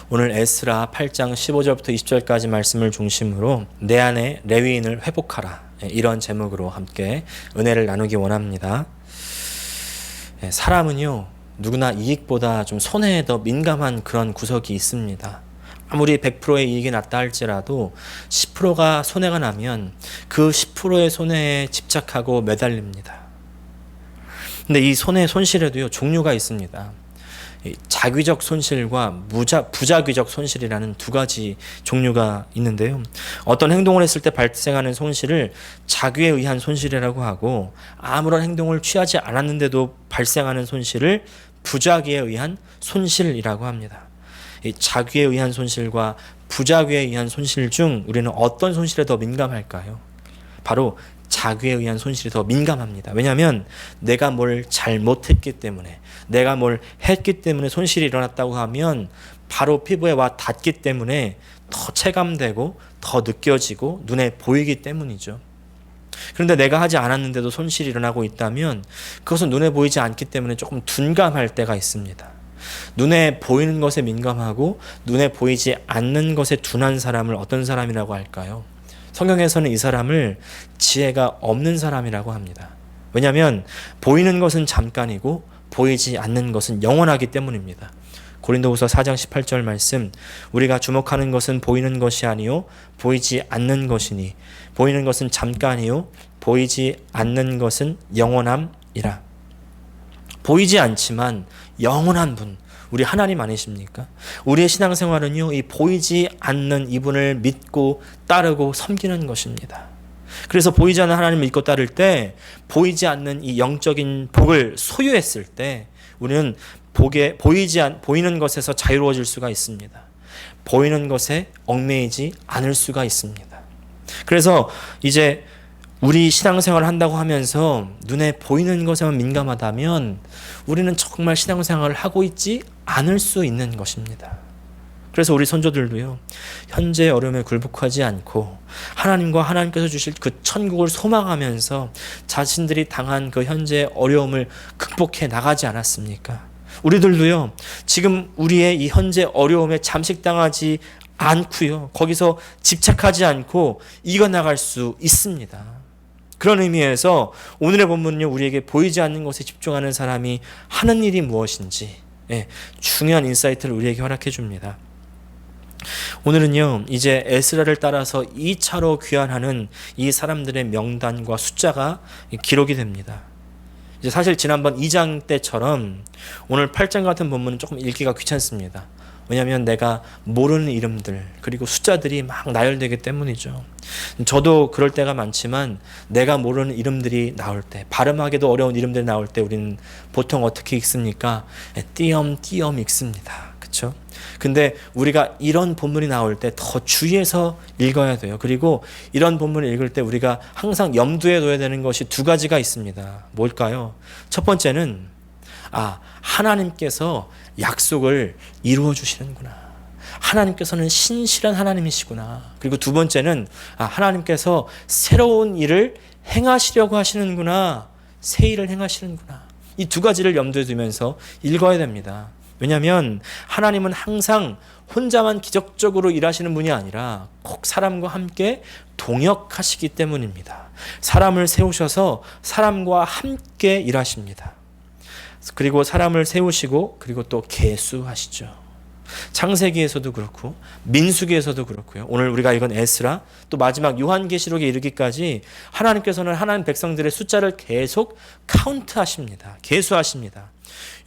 오늘 에스라 8장 15절부터 20절까지 말씀을 중심으로 내 안에 레위인을 회복하라, 이런 제목으로 함께 은혜를 나누기 원합니다. 사람은요, 누구나 이익보다 좀 손해에 더 민감한 그런 구석이 있습니다. 아무리 100%의 이익이 났다 할지라도 10%가 손해가 나면 그 10%의 손해에 집착하고 매달립니다. 근데 이 손실에도요, 종류가 있습니다. 자귀적 손실과 부자귀적 손실이라는 두 가지 종류가 있는데요. 어떤 행동을 했을 때 발생하는 손실을 자귀에 의한 손실이라고 하고, 아무런 행동을 취하지 않았는데도 발생하는 손실을 부자귀에 의한 손실이라고 합니다. 이 자귀에 의한 손실과 부자귀에 의한 손실 중 우리는 어떤 손실에 더 민감할까요? 바로 자귀에 의한 손실이 더 민감합니다. 왜냐하면 내가 뭘 잘못했기 때문에, 내가 뭘 했기 때문에 손실이 일어났다고 하면 바로 피부에 와 닿기 때문에 더 체감되고 더 느껴지고 눈에 보이기 때문이죠. 그런데 내가 하지 않았는데도 손실이 일어나고 있다면 그것은 눈에 보이지 않기 때문에 조금 둔감할 때가 있습니다. 눈에 보이는 것에 민감하고 눈에 보이지 않는 것에 둔한 사람을 어떤 사람이라고 할까요? 성경에서는 이 사람을 지혜가 없는 사람이라고 합니다. 왜냐하면 보이는 것은 잠깐이고 보이지 않는 것은 영원하기 때문입니다. 고린도후서 4장 18절 말씀, 우리가 주목하는 것은 보이는 것이 아니요 보이지 않는 것이니 보이는 것은 잠깐이요 보이지 않는 것은 영원함이라. 보이지 않지만 영원한 분, 우리 하나님 아니십니까? 우리의 신앙생활은요, 이 보이지 않는 이분을 믿고 따르고 섬기는 것입니다. 그래서 보이지 않는 하나님을 믿고 따를 때, 보이지 않는 이 영적인 복을 소유했을 때 우리는 보이는 것에서 자유로워질 수가 있습니다. 보이는 것에 얽매이지 않을 수가 있습니다. 그래서 이제 우리 신앙생활을 한다고 하면서 눈에 보이는 것에만 민감하다면 우리는 정말 신앙생활을 하고 있지 않을 수 있는 것입니다. 그래서 우리 선조들도요, 현재 어려움에 굴복하지 않고 하나님과 하나님께서 주실 그 천국을 소망하면서 자신들이 당한 그 현재 어려움을 극복해 나가지 않았습니까? 우리들도요, 지금 우리의 이 현재 어려움에 잠식당하지 않고요, 거기서 집착하지 않고 이겨나갈 수 있습니다. 그런 의미에서 오늘의 본문은요, 우리에게 보이지 않는 것에 집중하는 사람이 하는 일이 무엇인지 중요한 인사이트를 우리에게 허락해 줍니다. 오늘은요, 이제 에스라를 따라서 2차로 귀환하는 이 사람들의 명단과 숫자가 기록이 됩니다. 이제 사실 지난번 2장 때처럼 오늘 8장 같은 본문은 조금 읽기가 귀찮습니다. 왜냐하면 내가 모르는 이름들 그리고 숫자들이 막 나열되기 때문이죠. 저도 그럴 때가 많지만 내가 모르는 이름들이 나올 때, 발음하기도 어려운 이름들이 나올 때 우리는 보통 어떻게 읽습니까? 띄엄띄엄 읽습니다. 그렇죠? 근데 우리가 이런 본문이 나올 때 더 주의해서 읽어야 돼요. 그리고 이런 본문을 읽을 때 우리가 항상 염두에 둬야 되는 것이 두 가지가 있습니다. 뭘까요? 첫 번째는 하나님께서 약속을 이루어 주시는구나. 하나님께서는 신실한 하나님이시구나. 그리고 두 번째는 하나님께서 새로운 일을 행하시려고 하시는구나. 새 일을 행하시는구나. 이 두 가지를 염두에 두면서 읽어야 됩니다. 왜냐하면 하나님은 항상 혼자만 기적적으로 일하시는 분이 아니라 꼭 사람과 함께 동역하시기 때문입니다. 사람을 세우셔서 사람과 함께 일하십니다. 그리고 사람을 세우시고 그리고 또 계수하시죠. 창세기에서도 그렇고 민수기에서도 그렇고요. 오늘 우리가 읽은 에스라, 또 마지막 요한계시록에 이르기까지 하나님께서는 하나님 백성들의 숫자를 계속 카운트하십니다. 계수하십니다.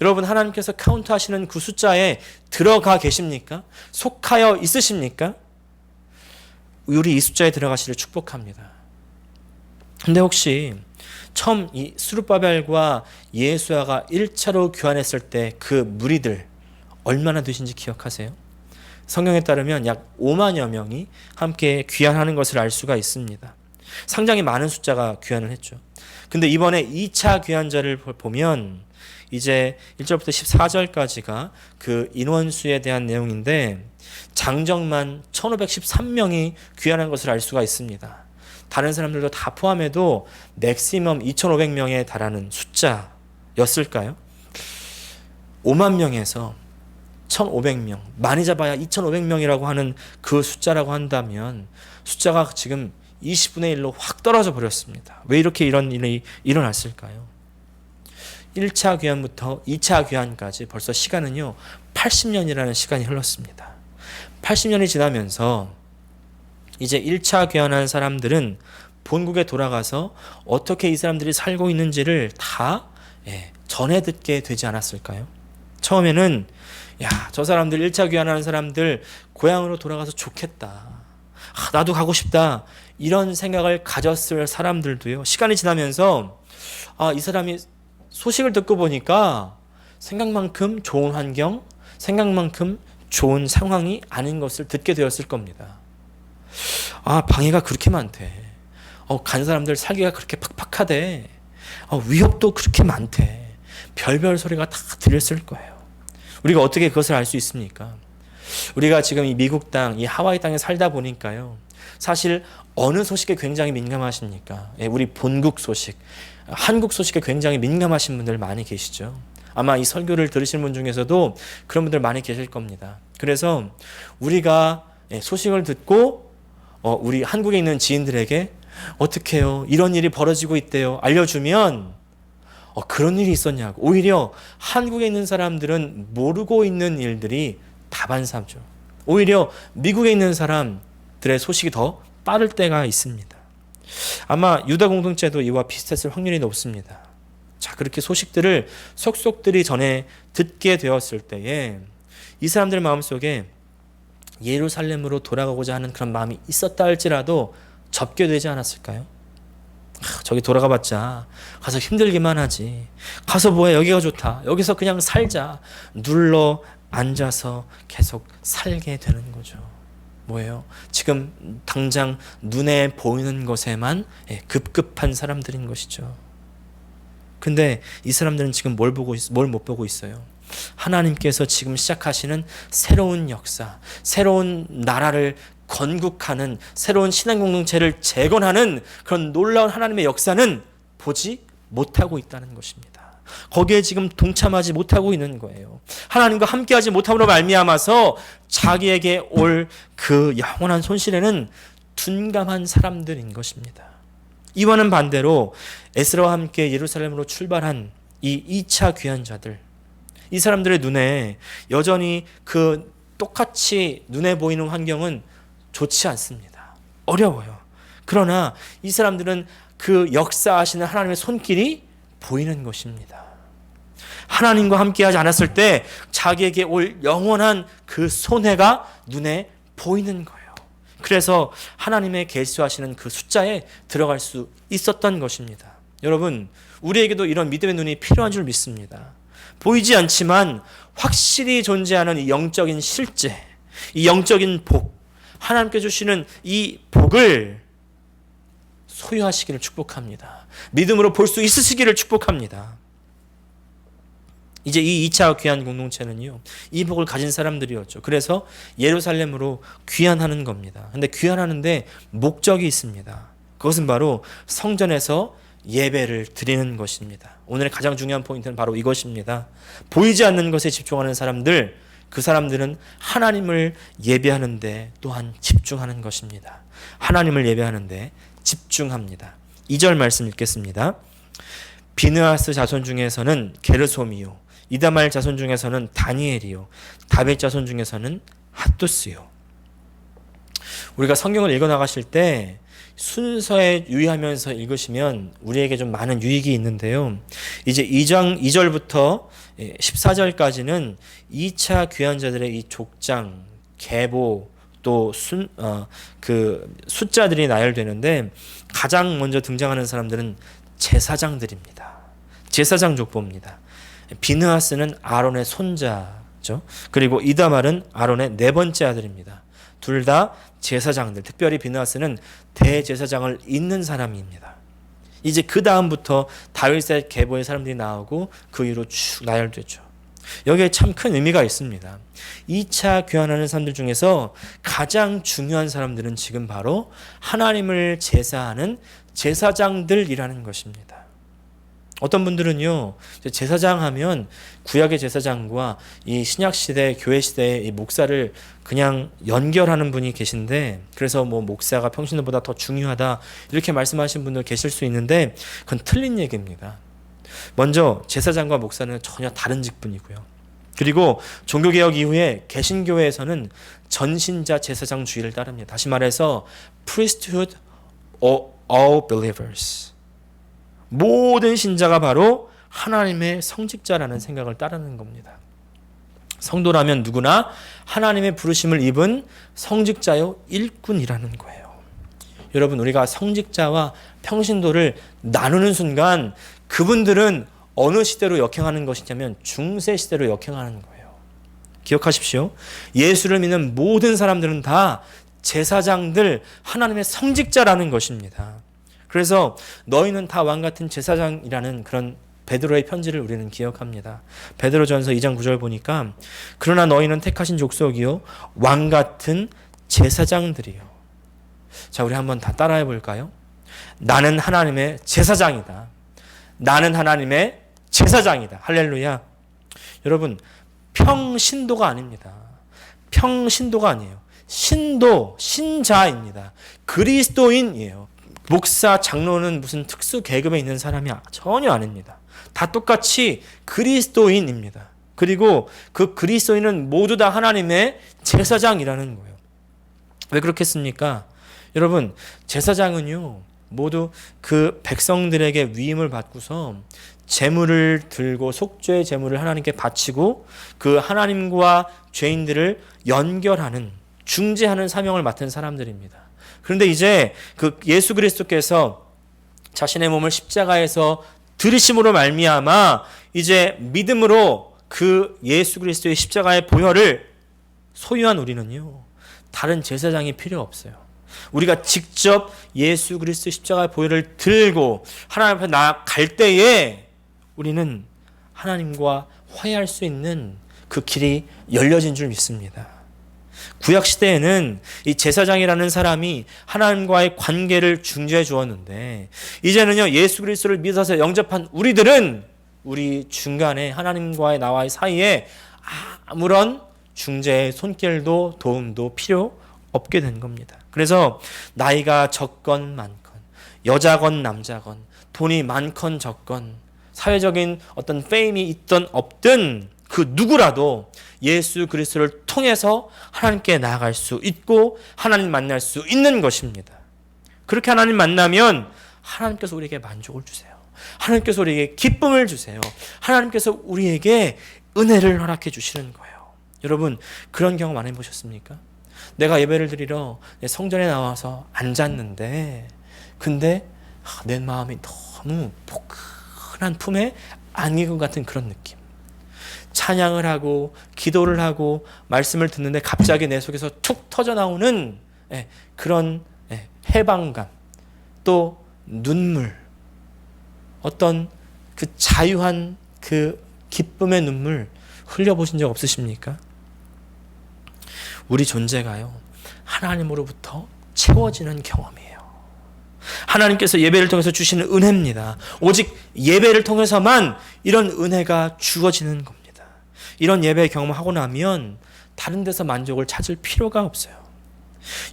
여러분, 하나님께서 카운트하시는 그 숫자에 들어가 계십니까? 속하여 있으십니까? 우리 이 숫자에 들어가시를 축복합니다. 근데 혹시 처음 이 스룹바벨과 예수야가 1차로 귀환했을 때 그 무리들 얼마나 되신지 기억하세요? 성경에 따르면 약 5만여 명이 함께 귀환하는 것을 알 수가 있습니다. 상당히 많은 숫자가 귀환을 했죠. 근데 이번에 2차 귀환자를 보면 이제 1절부터 14절까지가 그 인원수에 대한 내용인데 장정만 1513명이 귀환한 것을 알 수가 있습니다. 다른 사람들도 다 포함해도 맥시멈 2500명에 달하는 숫자였을까요? 5만 명에서 1,500명, 많이 잡아야 2,500명이라고 하는 그 숫자라고 한다면 숫자가 지금 20분의 1로 확 떨어져 버렸습니다. 왜 이렇게 이런 일이 일어났을까요? 1차 귀환부터 2차 귀환까지 벌써 시간은요 80년이라는 시간이 흘렀습니다. 80년이 지나면서 이제 1차 귀환한 사람들은 본국에 돌아가서 어떻게 이 사람들이 살고 있는지를 다 전해 듣게 되지 않았을까요? 처음에는 야, 저 사람들 1차 귀환하는 사람들 고향으로 돌아가서 좋겠다. 나도 가고 싶다. 이런 생각을 가졌을 사람들도요. 시간이 지나면서 이 사람이 소식을 듣고 보니까 생각만큼 좋은 환경, 생각만큼 좋은 상황이 아닌 것을 듣게 되었을 겁니다. 방해가 그렇게 많대. 간 사람들 살기가 그렇게 팍팍하대. 위협도 그렇게 많대. 별별 소리가 다 들렸을 거예요. 우리가 어떻게 그것을 알 수 있습니까? 우리가 지금 이 미국 땅, 이 하와이 땅에 살다 보니까요. 사실 어느 소식에 굉장히 민감하십니까? 우리 본국 소식, 한국 소식에 굉장히 민감하신 분들 많이 계시죠. 아마 이 설교를 들으시는 분 중에서도 그런 분들 많이 계실 겁니다. 그래서 우리가 소식을 듣고 우리 한국에 있는 지인들에게 어떻게 해요? 이런 일이 벌어지고 있대요. 알려주면 그런 일이 있었냐고. 오히려 한국에 있는 사람들은 모르고 있는 일들이 다반사죠. 오히려 미국에 있는 사람들의 소식이 더 빠를 때가 있습니다. 아마 유다 공동체도 이와 비슷했을 확률이 높습니다. 자, 그렇게 소식들을 속속들이 전해 듣게 되었을 때에 이 사람들 마음속에 예루살렘으로 돌아가고자 하는 그런 마음이 있었다 할지라도 접게 되지 않았을까요? 저기 돌아가 봤자 가서 힘들기만 하지. 가서 뭐해, 여기가 좋다. 여기서 그냥 살자. 눌러 앉아서 계속 살게 되는 거죠. 뭐예요? 지금 당장 눈에 보이는 것에만 급급한 사람들인 것이죠. 근데 이 사람들은 지금 뭘 못 보고 있어요? 하나님께서 지금 시작하시는 새로운 역사, 새로운 나라를 건국하는, 새로운 신앙 공동체를 재건하는 그런 놀라운 하나님의 역사는 보지 못하고 있다는 것입니다. 거기에 지금 동참하지 못하고 있는 거예요. 하나님과 함께하지 못함으로 말미암아서 자기에게 올 그 영원한 손실에는 둔감한 사람들인 것입니다. 이와는 반대로 에스라와 함께 예루살렘으로 출발한 이 2차 귀환자들, 이 사람들의 눈에 여전히 그 똑같이 눈에 보이는 환경은 좋지 않습니다. 어려워요. 그러나 이 사람들은 그 역사하시는 하나님의 손길이 보이는 것입니다. 하나님과 함께하지 않았을 때 자기에게 올 영원한 그 손해가 눈에 보이는 거예요. 그래서 하나님의 계수하시는 그 숫자에 들어갈 수 있었던 것입니다. 여러분, 우리에게도 이런 믿음의 눈이 필요한 줄 믿습니다. 보이지 않지만 확실히 존재하는 이 영적인 실제, 이 영적인 복, 하나님께 주시는 이 복을 소유하시기를 축복합니다. 믿음으로 볼 수 있으시기를 축복합니다. 이제 이 2차 귀환 공동체는요, 이 복을 가진 사람들이었죠. 그래서 예루살렘으로 귀환하는 겁니다. 근데 귀환하는데 목적이 있습니다. 그것은 바로 성전에서 예배를 드리는 것입니다. 오늘의 가장 중요한 포인트는 바로 이것입니다. 보이지 않는 것에 집중하는 사람들, 그 사람들은 하나님을 예배하는데 또한 집중하는 것입니다. 하나님을 예배하는데 집중합니다. 2절 말씀 읽겠습니다. 비느하스 자손 중에서는 게르솜이요, 이다말 자손 중에서는 다니엘이요, 다벳 자손 중에서는 핫두스요. 우리가 성경을 읽어 나가실 때 순서에 유의하면서 읽으시면 우리에게 좀 많은 유익이 있는데요. 이제 2장 2절부터 14절까지는 2차 귀환자들의 이 족장, 계보, 또 그 숫자들이 나열되는데 가장 먼저 등장하는 사람들은 제사장들입니다. 제사장 족보입니다. 비느하스는 아론의 손자죠. 그리고 이다말은 아론의 네 번째 아들입니다. 둘 다 제사장들, 특별히 비느하스는 대제사장을 잇는 사람입니다. 이제 그 다음부터 다윗의 계보의 사람들이 나오고 그 위로 쭉 나열되죠. 여기에 참 큰 의미가 있습니다. 2차 귀환하는 사람들 중에서 가장 중요한 사람들은 지금 바로 하나님을 제사하는 제사장들이라는 것입니다. 어떤 분들은요, 제사장 하면 구약의 제사장과 이 신약 시대, 교회 시대의 이 목사를 그냥 연결하는 분이 계신데, 그래서 뭐 목사가 평신도보다 더 중요하다 이렇게 말씀하신 분들 계실 수 있는데, 그건 틀린 얘기입니다. 먼저 제사장과 목사는 전혀 다른 직분이고요. 그리고 종교개혁 이후에 개신교회에서는 전신자 제사장주의를 따릅니다. 다시 말해서 priesthood of all believers. 모든 신자가 바로 하나님의 성직자라는 생각을 따르는 겁니다. 성도라면 누구나 하나님의 부르심을 입은 성직자요 일꾼이라는 거예요. 여러분, 우리가 성직자와 평신도를 나누는 순간 그분들은 어느 시대로 역행하는 것이냐면 중세 시대로 역행하는 거예요. 기억하십시오. 예수를 믿는 모든 사람들은 다 제사장들, 하나님의 성직자라는 것입니다. 그래서 너희는 다 왕같은 제사장이라는 그런 베드로의 편지를 우리는 기억합니다. 베드로전서 2장 9절 보니까 그러나 너희는 택하신 족속이요 왕같은 제사장들이요. 자, 우리 한번 다 따라해 볼까요? 나는 하나님의 제사장이다. 나는 하나님의 제사장이다. 할렐루야. 여러분, 평신도가 아닙니다. 평신도가 아니에요. 신도, 신자입니다. 그리스도인이에요. 목사, 장로는 무슨 특수 계급에 있는 사람이 전혀 아닙니다. 다 똑같이 그리스도인입니다. 그리고 그 그리스도인은 모두 다 하나님의 제사장이라는 거예요. 왜 그렇겠습니까? 여러분, 제사장은요, 모두 그 백성들에게 위임을 받고서 제물을 들고 속죄의 제물을 하나님께 바치고 그 하나님과 죄인들을 연결하는, 중재하는 사명을 맡은 사람들입니다. 그런데 이제 그 예수 그리스도께서 자신의 몸을 십자가에서 들이심으로 말미암아 이제 믿음으로 그 예수 그리스도의 십자가의 보혈을 소유한 우리는요, 다른 제사장이 필요 없어요. 우리가 직접 예수 그리스도의 십자가의 보혈을 들고 하나님 앞에 나아갈 때에 우리는 하나님과 화해할 수 있는 그 길이 열려진 줄 믿습니다. 구약 시대에는 이 제사장이라는 사람이 하나님과의 관계를 중재해 주었는데, 이제는요, 예수 그리스도를 믿어서 영접한 우리들은 우리 중간에 하나님과의 나와의 사이에 아무런 중재의 손길도 도움도 필요 없게 된 겁니다. 그래서 나이가 적건 많건, 여자건 남자건, 돈이 많건 적건, 사회적인 어떤 페임이 있든 없든 그 누구라도 예수 그리스도를 통해서 하나님께 나아갈 수 있고 하나님 만날 수 있는 것입니다. 그렇게 하나님 만나면 하나님께서 우리에게 만족을 주세요. 하나님께서 우리에게 기쁨을 주세요. 하나님께서 우리에게 은혜를 허락해 주시는 거예요. 여러분, 그런 경험 안 해보셨습니까? 내가 예배를 드리러 성전에 나와서 앉았는데 근데 내 마음이 너무 포근한 품에 안긴 것 같은 그런 느낌. 찬양을 하고 기도를 하고 말씀을 듣는데 갑자기 내 속에서 툭 터져 나오는 그런 해방감, 또 눈물, 어떤 그 자유한 그 기쁨의 눈물 흘려보신 적 없으십니까? 우리 존재가요, 하나님으로부터 채워지는 경험이에요. 하나님께서 예배를 통해서 주시는 은혜입니다. 오직 예배를 통해서만 이런 은혜가 주어지는 겁니다. 이런 예배 경험하고 나면 다른 데서 만족을 찾을 필요가 없어요.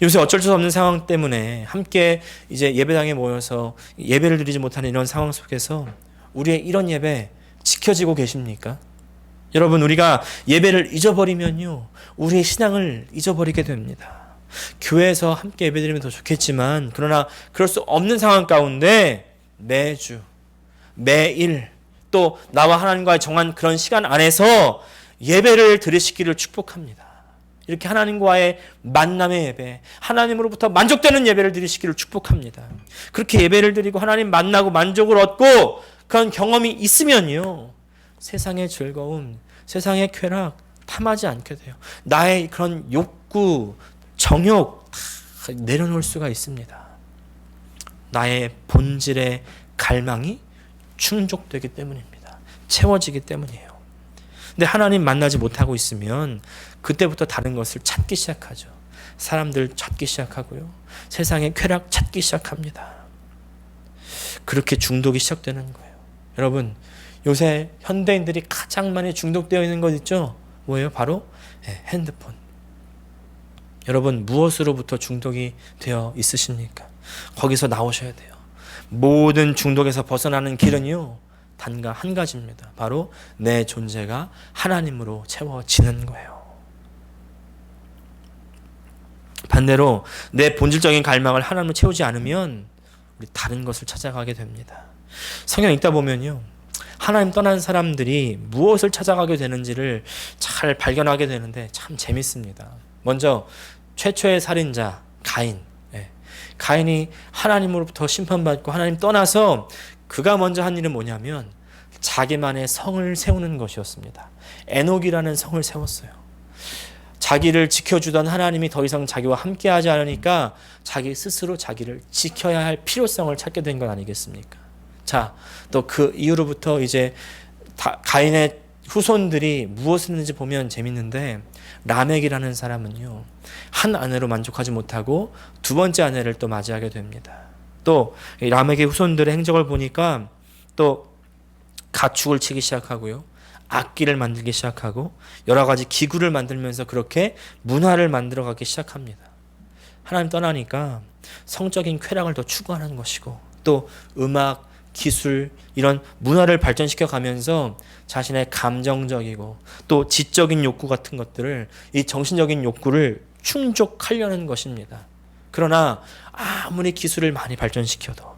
요새 어쩔 수 없는 상황 때문에 함께 이제 예배당에 모여서 예배를 드리지 못하는 이런 상황 속에서 우리의 이런 예배 지켜지고 계십니까? 여러분, 우리가 예배를 잊어버리면요, 우리의 신앙을 잊어버리게 됩니다. 교회에서 함께 예배드리면 더 좋겠지만, 그러나 그럴 수 없는 상황 가운데 매주, 매일, 또 나와 하나님과의 정한 그런 시간 안에서 예배를 드리시기를 축복합니다. 이렇게 하나님과의 만남의 예배, 하나님으로부터 만족되는 예배를 드리시기를 축복합니다. 그렇게 예배를 드리고 하나님 만나고 만족을 얻고 그런 경험이 있으면요, 세상의 즐거움, 세상의 쾌락 탐하지 않게 돼요. 나의 그런 욕구, 정욕 다 내려놓을 수가 있습니다. 나의 본질의 갈망이 충족되기 때문입니다. 채워지기 때문이에요. 근데 하나님 만나지 못하고 있으면 그때부터 다른 것을 찾기 시작하죠. 사람들 찾기 시작하고요. 세상의 쾌락 찾기 시작합니다. 그렇게 중독이 시작되는 거예요. 여러분, 요새 현대인들이 가장 많이 중독되어 있는 것 있죠? 뭐예요? 바로 핸드폰. 여러분, 무엇으로부터 중독이 되어 있으십니까? 거기서 나오셔야 돼요. 모든 중독에서 벗어나는 길은요, 단가 한 가지입니다. 바로 내 존재가 하나님으로 채워지는 거예요. 반대로 내 본질적인 갈망을 하나님으로 채우지 않으면 우리 다른 것을 찾아가게 됩니다. 성경 읽다 보면요, 하나님 떠난 사람들이 무엇을 찾아가게 되는지를 잘 발견하게 되는데 참 재밌습니다. 먼저 최초의 살인자 가인. 가인이 하나님으로부터 심판받고 하나님 떠나서 그가 먼저 한 일은 뭐냐면 자기만의 성을 세우는 것이었습니다. 에녹이라는 성을 세웠어요. 자기를 지켜주던 하나님이 더 이상 자기와 함께하지 않으니까 자기 스스로 자기를 지켜야 할 필요성을 찾게 된 건 아니겠습니까? 자, 또 그 이후로부터 이제 가인의 후손들이 무엇을 했는지 보면 재밌는데, 라멕이라는 사람은요, 한 아내로 만족하지 못하고 두 번째 아내를 또 맞이하게 됩니다. 또 라멕의 후손들의 행적을 보니까 또 가축을 치기 시작하고요, 악기를 만들기 시작하고 여러 가지 기구를 만들면서 그렇게 문화를 만들어가기 시작합니다. 하나님 떠나니까 성적인 쾌락을 더 추구하는 것이고, 또 음악, 기술, 이런 문화를 발전시켜 가면서 자신의 감정적이고 또 지적인 욕구 같은 것들을, 이 정신적인 욕구를 충족하려는 것입니다. 그러나 아무리 기술을 많이 발전시켜도,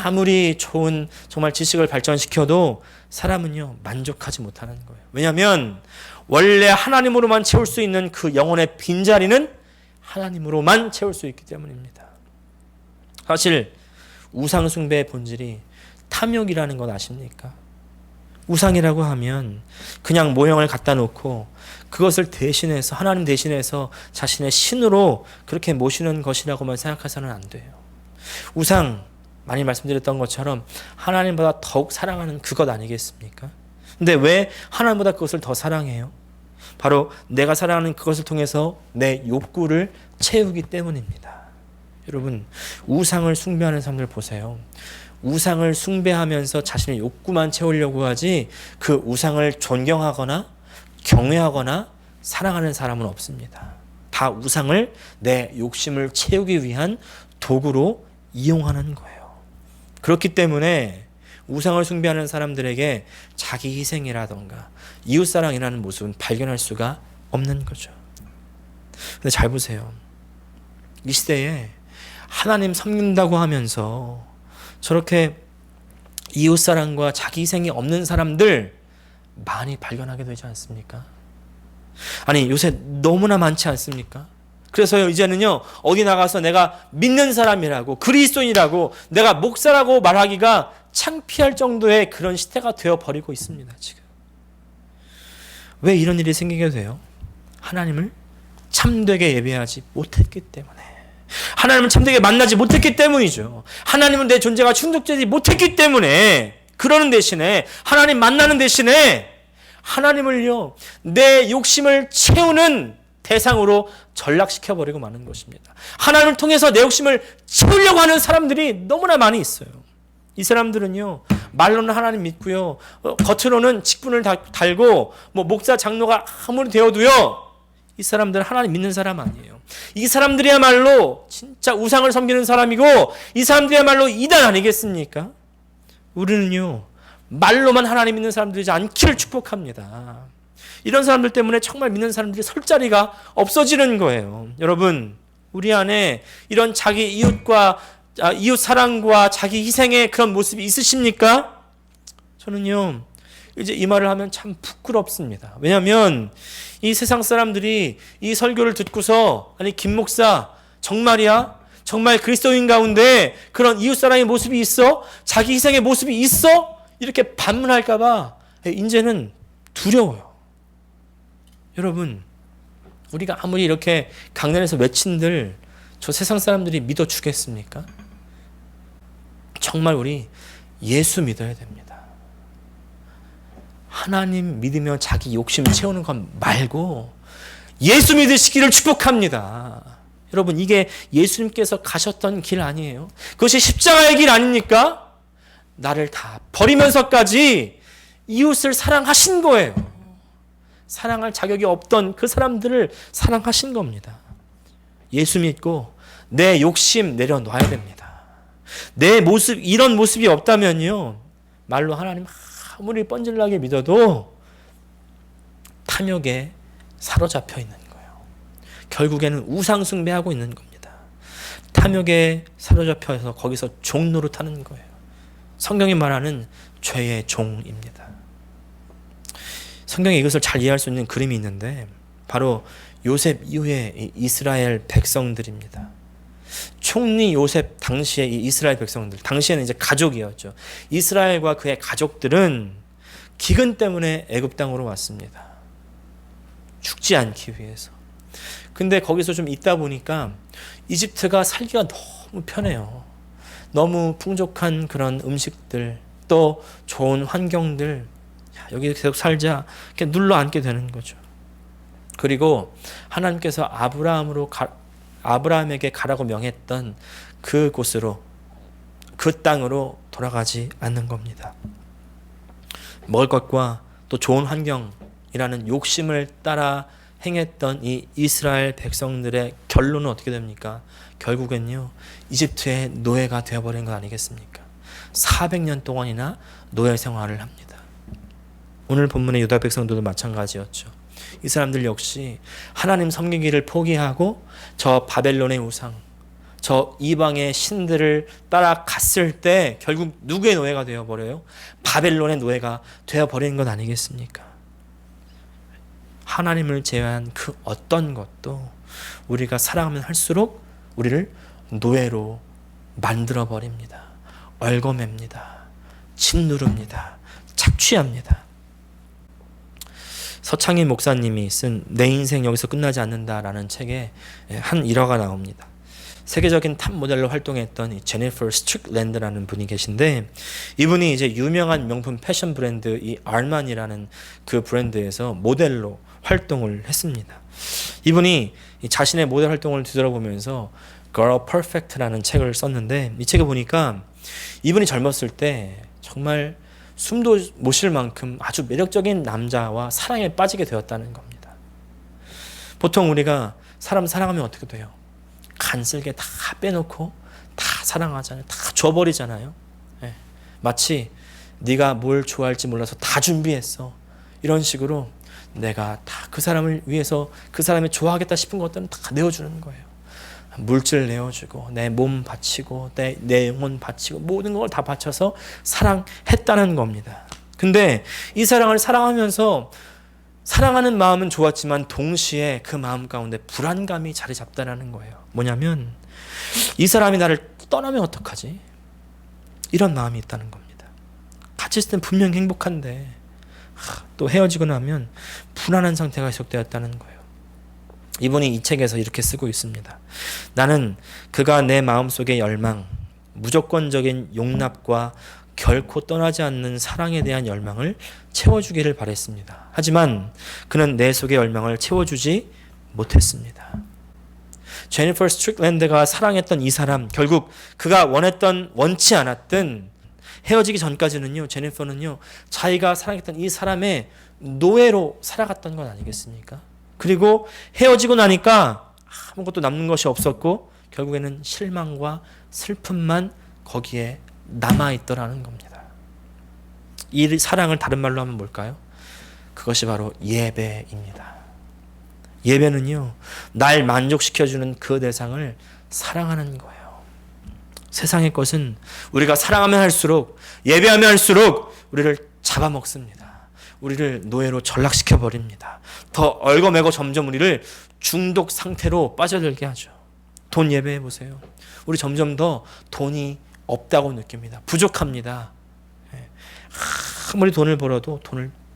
아무리 좋은 정말 지식을 발전시켜도 사람은요, 만족하지 못하는 거예요. 왜냐하면 원래 하나님으로만 채울 수 있는 그 영혼의 빈자리는 하나님으로만 채울 수 있기 때문입니다. 사실 우상 숭배의 본질이 탐욕이라는 건 아십니까? 우상이라고 하면 그냥 모형을 갖다 놓고 그것을 대신해서, 하나님 대신해서 자신의 신으로 그렇게 모시는 것이라고만 생각해서는 안 돼요. 우상, 많이 말씀드렸던 것처럼 하나님보다 더욱 사랑하는 그것 아니겠습니까? 근데 왜 하나님보다 그것을 더 사랑해요? 바로 내가 사랑하는 그것을 통해서 내 욕구를 채우기 때문입니다. 여러분, 우상을 숭배하는 사람들 보세요. 우상을 숭배하면서 자신의 욕구만 채우려고 하지 그 우상을 존경하거나 경외하거나 사랑하는 사람은 없습니다. 다 우상을 내 욕심을 채우기 위한 도구로 이용하는 거예요. 그렇기 때문에 우상을 숭배하는 사람들에게 자기 희생이라던가 이웃사랑이라는 모습은 발견할 수가 없는 거죠. 근데 잘 보세요. 이 시대에 하나님 섬긴다고 하면서 저렇게 이웃사랑과 자기 희생이 없는 사람들 많이 발견하게 되지 않습니까? 아니, 요새 너무나 많지 않습니까? 그래서 이제는요, 어디 나가서 내가 믿는 사람이라고, 그리스도인이라고, 내가 목사라고 말하기가 창피할 정도의 그런 시대가 되어버리고 있습니다, 지금. 왜 이런 일이 생기게 돼요? 하나님을 참되게 예배하지 못했기 때문에. 하나님을 참되게 만나지 못했기 때문이죠. 하나님은 내 존재가 충족되지 못했기 때문에, 그러는 대신에, 하나님 만나는 대신에 하나님을요, 내 욕심을 채우는 대상으로 전락시켜버리고 마는 것입니다. 하나님을 통해서 내 욕심을 채우려고 하는 사람들이 너무나 많이 있어요. 이 사람들은요, 말로는 하나님 믿고요, 겉으로는 직분을 달고 목사 장로가 아무리 되어도요, 이 사람들은 하나님 믿는 사람 아니에요. 이 사람들이야말로 진짜 우상을 섬기는 사람이고, 이 사람들이야말로 이단 아니겠습니까? 우리는요, 말로만 하나님 믿는 사람들이지 않기를 축복합니다. 이런 사람들 때문에 정말 믿는 사람들이 설 자리가 없어지는 거예요. 여러분, 우리 안에 이런 자기 이웃 사랑과 자기 희생의 그런 모습이 있으십니까? 저는요, 이제 이 말을 하면 참 부끄럽습니다. 왜냐하면 이 세상 사람들이 이 설교를 듣고서, 아니 김 목사 정말이야? 정말 그리스도인 가운데 그런 이웃사랑의 모습이 있어? 자기 희생의 모습이 있어? 이렇게 반문할까 봐 이제는 두려워요. 여러분, 우리가 아무리 이렇게 강단에서 외친들 저 세상 사람들이 믿어주겠습니까? 정말 우리 예수 믿어야 됩니다. 하나님 믿으며 자기 욕심 채우는 것 말고 예수 믿으시기를 축복합니다. 여러분, 이게 예수님께서 가셨던 길 아니에요? 그것이 십자가의 길 아닙니까? 나를 다 버리면서까지 이웃을 사랑하신 거예요. 사랑할 자격이 없던 그 사람들을 사랑하신 겁니다. 예수 믿고 내 욕심 내려놔야 됩니다. 내 모습, 이런 모습이 없다면요, 말로 하나님 아무리 뻔질나게 믿어도 탐욕에 사로잡혀 있는 거예요. 결국에는 우상숭배하고 있는 겁니다. 탐욕에 사로잡혀서 거기서 종 노릇하는 거예요. 성경이 말하는 죄의 종입니다. 성경에 이것을 잘 이해할 수 있는 그림이 있는데 바로 요셉 이후의 이스라엘 백성들입니다. 총리 요셉 당시의 이 이스라엘 백성들, 당시에는 이제 가족이었죠. 이스라엘과 그의 가족들은 기근 때문에 애굽 땅으로 왔습니다. 죽지 않기 위해서. 근데 거기서 좀 있다 보니까 이집트가 살기가 너무 편해요. 너무 풍족한 그런 음식들, 또 좋은 환경들, 여기 계속 살자 이렇게 눌러 앉게 되는 거죠. 그리고 하나님께서 아브라함에게 가라고 명했던 그 곳으로, 그 땅으로 돌아가지 않는 겁니다. 먹을 것과 또 좋은 환경이라는 욕심을 따라 행했던 이 이스라엘 백성들의 결론은 어떻게 됩니까? 결국엔요, 이집트의 노예가 되어버린 것 아니겠습니까? 400년 동안이나 노예 생활을 합니다. 오늘 본문의 유다 백성들도 마찬가지였죠. 이 사람들 역시 하나님 섬기기를 포기하고 저 바벨론의 우상, 저 이방의 신들을 따라갔을 때 결국 누구의 노예가 되어버려요? 바벨론의 노예가 되어버린 것 아니겠습니까? 하나님을 제외한 그 어떤 것도 우리가 사랑하면 할수록 우리를 노예로 만들어버립니다. 얽어맵니다. 짓누릅니다. 착취합니다. 서창희 목사님이 쓴 내 인생 여기서 끝나지 않는다라는 책에 한 일화가 나옵니다. 세계적인 탑 모델로 활동했던 이 제니퍼 스트릭랜드라는 분이 계신데, 이분이 이제 유명한 명품 패션 브랜드 이 알만이라는 그 브랜드에서 모델로 활동을 했습니다. 이분이 자신의 모델 활동을 뒤돌아보면서 Girl Perfect라는 책을 썼는데, 이 책을 보니까 이분이 젊었을 때 정말 숨도 못 쉴 만큼 아주 매력적인 남자와 사랑에 빠지게 되었다는 겁니다. 보통 우리가 사람 사랑하면 어떻게 돼요? 간슬게 다 빼놓고 다 사랑하잖아요. 다 줘버리잖아요. 네. 마치 네가 뭘 좋아할지 몰라서 다 준비했어. 이런 식으로 내가 다 그 사람을 위해서 그 사람이 좋아하겠다 싶은 것들은 다 내어주는 거예요. 물질 내어주고 내 몸 바치고 내 영혼 바치고 모든 걸 다 바쳐서 사랑했다는 겁니다. 근데 이 사랑을 사랑하면서 사랑하는 마음은 좋았지만 동시에 그 마음 가운데 불안감이 자리 잡다라는 거예요. 뭐냐면 이 사람이 나를 떠나면 어떡하지? 이런 마음이 있다는 겁니다. 같이 있을 땐 분명 행복한데 또 헤어지고 나면 불안한 상태가 지속되었다는 거예요. 이분이 이 책에서 이렇게 쓰고 있습니다. 나는 그가 내 마음속의 열망, 무조건적인 용납과 결코 떠나지 않는 사랑에 대한 열망을 채워주기를 바랬습니다. 하지만 그는 내 속의 열망을 채워주지 못했습니다. 제니퍼 스트릭랜드가 사랑했던 이 사람, 결국 그가 원치 않았던 헤어지기 전까지는요, 제니퍼는요, 자기가 사랑했던 이 사람의 노예로 살아갔던 건 아니겠습니까? 그리고 헤어지고 나니까 아무것도 남는 것이 없었고 결국에는 실망과 슬픔만 거기에 남아있더라는 겁니다. 이 사랑을 다른 말로 하면 뭘까요? 그것이 바로 예배입니다. 예배는요, 날 만족시켜주는 그 대상을 사랑하는 거예요. 세상의 것은 우리가 사랑하면 할수록, 예배하면 할수록 우리를 잡아먹습니다. 우리를 노예로 전락시켜 버립니다. 더 얽어매고 점점 우리를 중독 상태로 빠져들게 하죠. 돈 예배해 보세요. 우리 점점 더 돈이 없다고 느낍니다. 부족합니다. 아무리 돈을 벌어도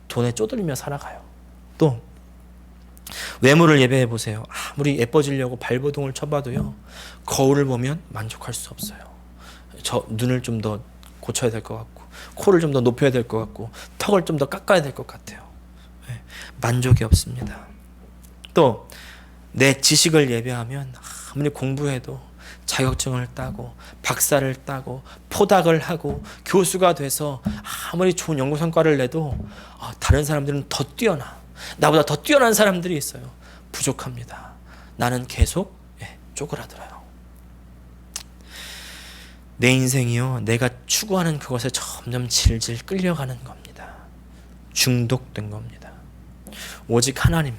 돈에 쪼들리며 살아가요. 또 외모를 예배해 보세요. 아무리 예뻐지려고 발버둥을 쳐봐도요, 거울을 보면 만족할 수 없어요. 저 눈을 좀 더 고쳐야 될 것 같고, 코를 좀 더 높여야 될 것 같고, 턱을 좀 더 깎아야 될 것 같아요. 만족이 없습니다. 또 내 지식을 예배하면 아무리 공부해도 자격증을 따고 박사를 따고 포닥을 하고 교수가 돼서 아무리 좋은 연구 성과를 내도 다른 사람들은 더 뛰어나, 나보다 더 뛰어난 사람들이 있어요. 부족합니다. 나는 계속 쪼그라들어요. 내 인생이요, 내가 추구하는 그것에 점점 질질 끌려가는 겁니다. 중독된 겁니다. 오직 하나님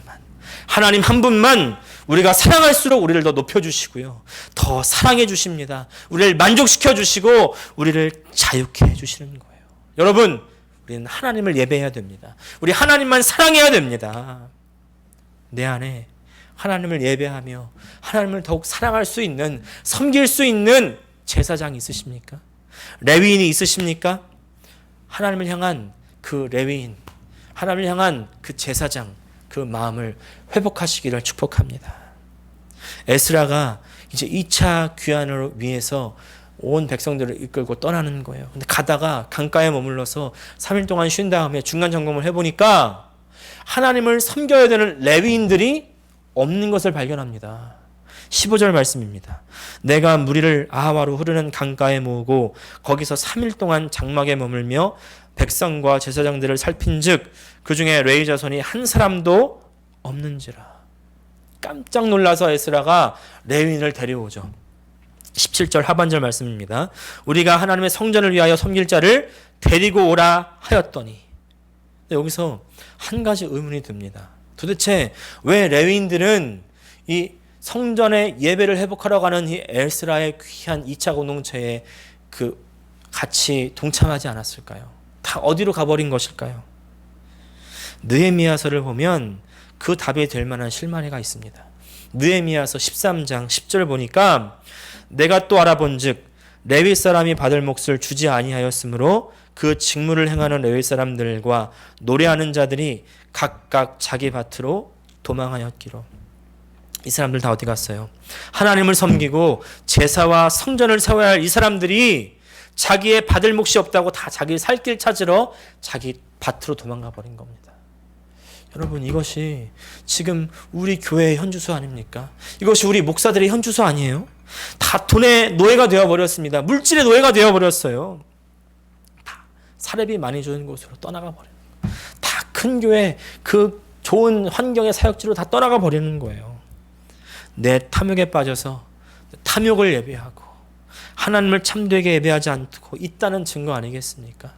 한 분만 우리가 사랑할수록 우리를 더 높여주시고요, 더 사랑해 주십니다. 우리를 만족시켜 주시고 우리를 자유케 해주시는 거예요. 여러분, 우리는 하나님을 예배해야 됩니다. 우리 하나님만 사랑해야 됩니다. 내 안에 하나님을 예배하며 하나님을 더욱 사랑할 수 있는, 섬길 수 있는 제사장이 있으십니까? 레위인이 있으십니까? 하나님을 향한 그 레위인, 하나님을 향한 그 제사장, 그 마음을 회복하시기를 축복합니다. 에스라가 이제 2차 귀환을 위해서 온 백성들을 이끌고 떠나는 거예요. 근데 가다가 강가에 머물러서 3일 동안 쉰 다음에 중간 점검을 해보니까 하나님을 섬겨야 되는 레위인들이 없는 것을 발견합니다. 15절 말씀입니다. 내가 무리를 아하와로 흐르는 강가에 모으고 거기서 3일 동안 장막에 머물며 백성과 제사장들을 살핀즉 그 중에 레위 자손이 한 사람도 없는지라. 깜짝 놀라서 에스라가 레위인을 데려오죠. 17절 하반절 말씀입니다. 우리가 하나님의 성전을 위하여 섬길 자를 데리고 오라 하였더니. 여기서 한 가지 의문이 듭니다. 도대체 왜 레위인들은 이 성전의 예배를 회복하러 가는 이 에스라의 귀한 2차 공동체에 같이 동참하지 않았을까요? 다 어디로 가버린 것일까요? 느헤미야서를 보면 그 답이 될 만한 실마리가 있습니다. 느헤미야서 13장 10절 보니까 내가 또 알아본즉 레위 사람이 받을 몫을 주지 아니하였으므로 그 직무를 행하는 레위 사람들과 노래하는 자들이 각각 자기 밭으로 도망하였기로. 이 사람들 다 어디 갔어요? 하나님을 섬기고 제사와 성전을 세워야 할 이 사람들이 자기의 받을 몫이 없다고 다 자기 살 길 찾으러 자기 밭으로 도망가 버린 겁니다. 여러분, 이것이 지금 우리 교회의 현주소 아닙니까? 이것이 우리 목사들의 현주소 아니에요? 다 돈의 노예가 되어버렸습니다. 물질의 노예가 되어버렸어요. 다 사례비 많이 주는 곳으로 떠나가 버려요. 다 큰 교회 그 좋은 환경의 사역지로 다 떠나가 버리는 거예요. 내 탐욕에 빠져서 탐욕을 예배하고 하나님을 참되게 예배하지 않고 있다는 증거 아니겠습니까?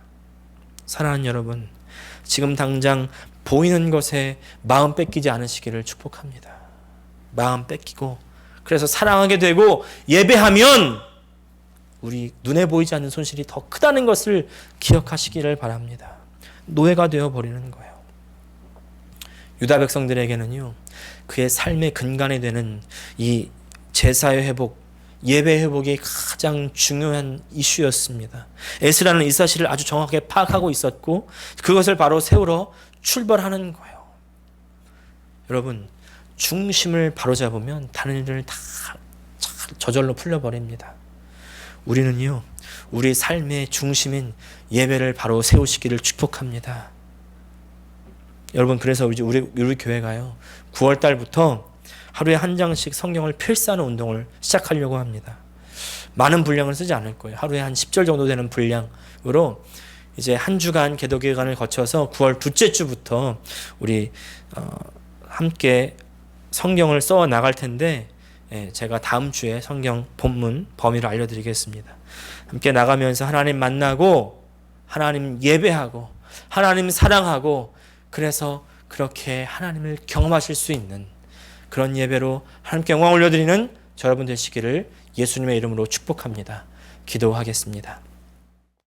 사랑하는 여러분, 지금 당장 보이는 것에 마음 뺏기지 않으시기를 축복합니다. 마음 뺏기고 그래서 사랑하게 되고 예배하면 우리 눈에 보이지 않는 손실이 더 크다는 것을 기억하시기를 바랍니다. 노예가 되어버리는 거예요. 유다 백성들에게는요, 그의 삶의 근간이 되는 이 제사의 회복, 예배 회복이 가장 중요한 이슈였습니다. 에스라는 이 사실을 아주 정확하게 파악하고 있었고 그것을 바로 세우러 출발하는 거예요. 여러분, 중심을 바로잡으면 다른 일을 다 저절로 풀려버립니다. 우리는요, 우리 삶의 중심인 예배를 바로 세우시기를 축복합니다. 여러분, 그래서 우리 교회가요, 9월 달부터 하루에 한 장씩 성경을 필사하는 운동을 시작하려고 합니다. 많은 분량을 쓰지 않을 거예요. 하루에 한 10절 정도 되는 분량으로 이제 한 주간 계도 기간을 거쳐서 9월 둘째 주부터 우리 함께 성경을 써 나갈 텐데, 제가 다음 주에 성경 본문 범위를 알려드리겠습니다. 함께 나가면서 하나님 만나고 하나님 예배하고 하나님 사랑하고, 그래서 그렇게 하나님을 경험하실 수 있는 그런 예배로 하나님께 영광 올려드리는 저 여러분 되시기를 예수님의 이름으로 축복합니다. 기도하겠습니다.